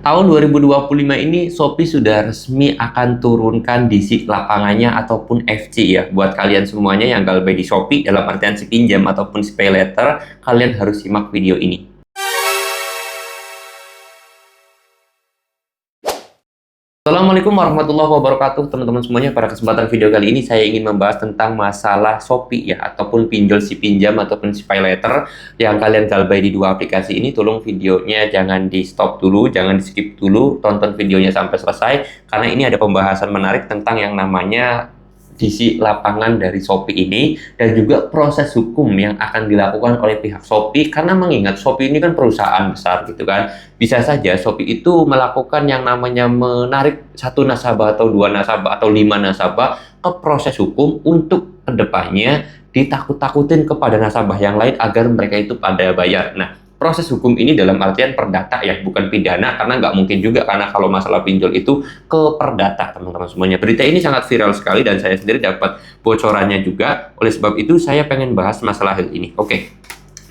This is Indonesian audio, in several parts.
Tahun 2025 ini Shopee sudah resmi akan turunkan DC lapangannya ataupun FC ya. Buat kalian semuanya yang galbay di Shopee dalam artian si pinjam ataupun si pay later, kalian harus simak video ini. Assalamualaikum warahmatullahi wabarakatuh teman-teman semuanya. Pada kesempatan video kali ini saya ingin membahas tentang masalah Shopee ya, ataupun pinjol si pinjam ataupun si pay later yang kalian galbay di dua aplikasi ini. Tolong videonya jangan di stop dulu, jangan di skip dulu, tonton videonya sampai selesai karena ini ada pembahasan menarik tentang yang namanya DC lapangan dari Shopee ini dan juga proses hukum yang akan dilakukan oleh pihak Shopee, karena mengingat Shopee ini kan perusahaan besar gitu kan. Bisa saja Shopee itu melakukan yang namanya menarik satu nasabah atau dua nasabah atau 5 nasabah ke proses hukum untuk kedepannya ditakut-takutin kepada nasabah yang lain agar mereka itu pada bayar. Nah, proses hukum ini dalam artian perdata ya, bukan pidana, karena nggak mungkin juga karena kalau masalah pinjol itu ke perdata teman-teman semuanya. Berita ini sangat viral sekali dan saya sendiri dapat bocorannya juga. Oleh sebab itu saya pengen bahas masalah hal ini. Oke,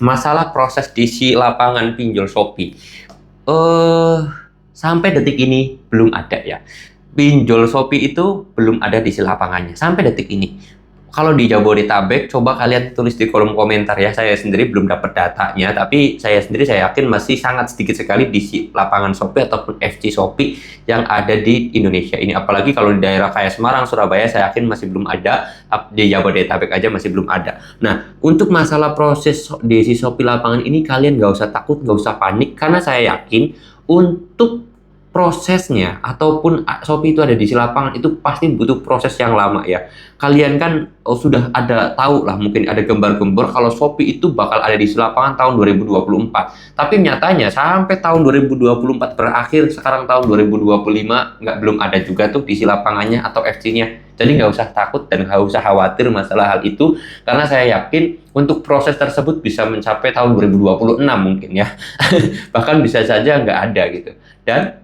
masalah proses DC lapangan pinjol Shopee. Sampai detik ini belum ada ya. Pinjol Shopee itu belum ada DC lapangannya sampai detik ini. Kalau di Jabodetabek, coba kalian tulis di kolom komentar ya. Saya sendiri belum dapat datanya, tapi saya yakin masih sangat sedikit sekali di lapangan Shopee ataupun FC Shopee yang ada di Indonesia ini. Apalagi kalau di daerah kayak Semarang, Surabaya, saya yakin masih belum ada. Di Jabodetabek aja masih belum ada. Nah, untuk masalah proses DC Shopee lapangan ini, kalian nggak usah takut, nggak usah panik, karena saya yakin untuk prosesnya ataupun Shopee itu ada di lapangan itu pasti butuh proses yang lama ya. Kalian kan sudah ada tahu lah, mungkin ada gembar-gembor kalau Shopee itu bakal ada di lapangan tahun 2024. Tapi nyatanya sampai tahun 2024 berakhir, sekarang tahun 2025 belum ada juga tuh di lapangannya atau FC-nya. Jadi nggak usah takut dan nggak usah khawatir masalah hal itu, karena saya yakin untuk proses tersebut bisa mencapai tahun 2026 mungkin ya. Bahkan bisa saja nggak ada gitu. Dan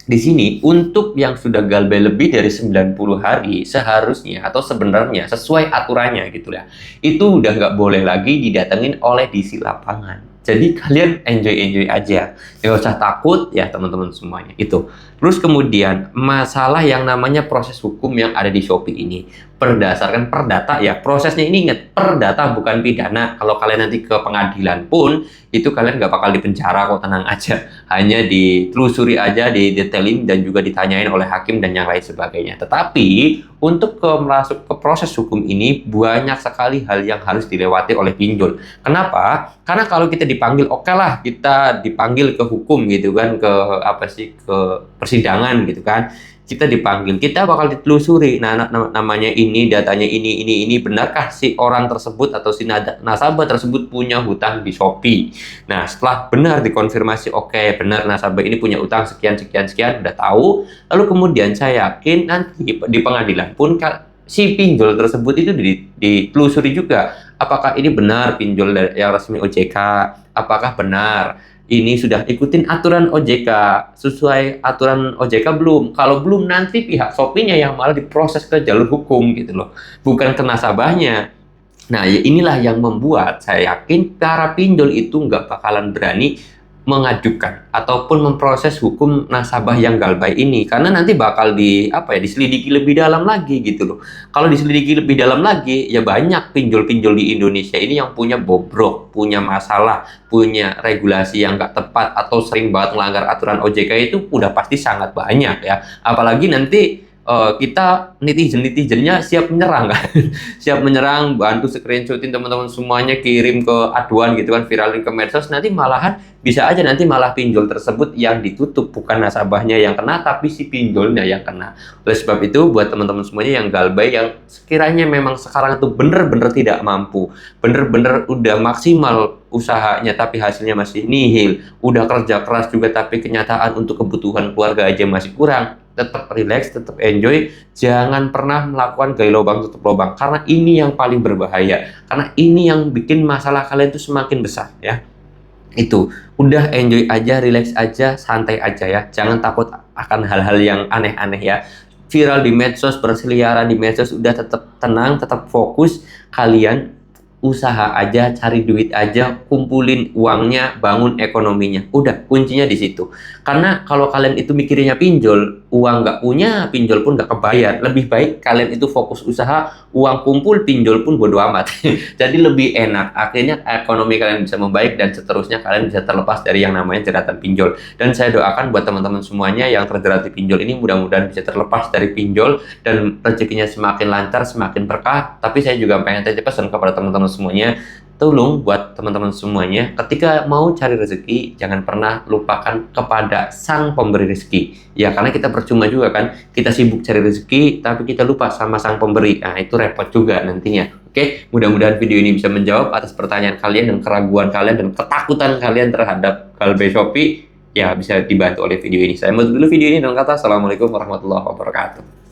di sini, untuk yang sudah galbay lebih dari 90 hari, seharusnya atau sebenarnya sesuai aturannya gitu ya, itu udah nggak boleh lagi didatengin oleh DC lapangan. Jadi kalian enjoy aja, nggak usah takut ya teman-teman semuanya itu. Terus kemudian masalah yang namanya proses hukum yang ada di Shopee ini berdasarkan perdata ya. Prosesnya ini ingat, perdata bukan pidana. Kalau kalian nanti ke pengadilan pun itu kalian nggak bakal dipenjara kok, tenang aja. Hanya ditelusuri aja, didetailin dan juga ditanyain oleh hakim dan yang lain sebagainya. Tetapi untuk masuk ke proses hukum ini banyak sekali hal yang harus dilewati oleh pinjol. Kenapa? Karena kalau kita dipanggil, oke lah kita dipanggil ke hukum gitu kan, ke ke persidangan gitu kan. Kita dipanggil, kita bakal ditelusuri. Nah, namanya ini, datanya ini, benarkah si orang tersebut atau si nasabah tersebut punya hutang di Shopee? Nah, setelah benar dikonfirmasi, oke, benar nasabah ini punya utang sekian, udah tahu. Lalu kemudian saya yakin nanti di pengadilan pun si pinjol tersebut itu ditelusuri juga. Apakah ini benar pinjol yang resmi OJK? Apakah benar ini sudah ikutin aturan OJK, sesuai aturan OJK belum? Kalau belum, nanti pihak Shopee-nya yang malah diproses ke jalur hukum gitu loh, bukan ke nasabahnya. Nah, ya inilah yang membuat saya yakin para pinjol itu nggak bakalan berani mengajukan ataupun memproses hukum nasabah yang galbay ini, karena nanti bakal diselidiki lebih dalam lagi gitu loh. Kalau diselidiki lebih dalam lagi, ya banyak pinjol-pinjol di Indonesia ini yang punya bobrok, punya masalah, punya regulasi yang nggak tepat atau sering banget melanggar aturan OJK, itu udah pasti sangat banyak ya. Apalagi nanti kita netizennya siap menyerang kan. Siap menyerang, bantu screenshotin teman-teman semuanya, kirim ke aduan gitu kan, viralin ke medsos. Nanti malahan bisa aja nanti malah pinjol tersebut yang ditutup, bukan nasabahnya yang kena tapi si pinjolnya yang kena. Oleh sebab itu buat teman-teman semuanya yang galbay, yang sekiranya memang sekarang itu bener-bener tidak mampu, bener-bener udah maksimal usahanya tapi hasilnya masih nihil, udah kerja keras juga tapi kenyataan untuk kebutuhan keluarga aja masih kurang, tetap relax, tetap enjoy, jangan pernah melakukan gali lubang tutup lubang, karena ini yang paling berbahaya, karena ini yang bikin masalah kalian itu semakin besar ya. Itu udah enjoy aja, relax aja, santai aja ya, jangan takut akan hal-hal yang aneh-aneh ya. Viral di medsos, berseliaran di medsos, udah tetap tenang, tetap fokus. Kalian usaha aja, cari duit aja, kumpulin uangnya, bangun ekonominya. Udah, kuncinya di situ. Karena kalau kalian itu mikirnya pinjol, uang nggak punya, pinjol pun nggak kebayar. Lebih baik kalian itu fokus usaha, uang kumpul, pinjol pun bodo amat. Jadi lebih enak. Akhirnya ekonomi kalian bisa membaik dan seterusnya kalian bisa terlepas dari yang namanya jeratan pinjol. Dan saya doakan buat teman-teman semuanya yang terjerat di pinjol ini mudah-mudahan bisa terlepas dari pinjol dan rezekinya semakin lancar, semakin berkah. Tapi saya juga pengen titip pesan kepada teman-teman semuanya, tolong buat teman-teman semuanya, ketika mau cari rezeki, jangan pernah lupakan kepada sang pemberi rezeki. Ya, karena kita percuma juga kan, kita sibuk cari rezeki, tapi kita lupa sama sang pemberi. Nah, itu repot juga nantinya. Oke, mudah-mudahan video ini bisa menjawab atas pertanyaan kalian dan keraguan kalian dan ketakutan kalian terhadap Kalbe Shopee. Ya, bisa dibantu oleh video ini. Saya menutup dulu video ini dengan kata Assalamualaikum warahmatullahi wabarakatuh.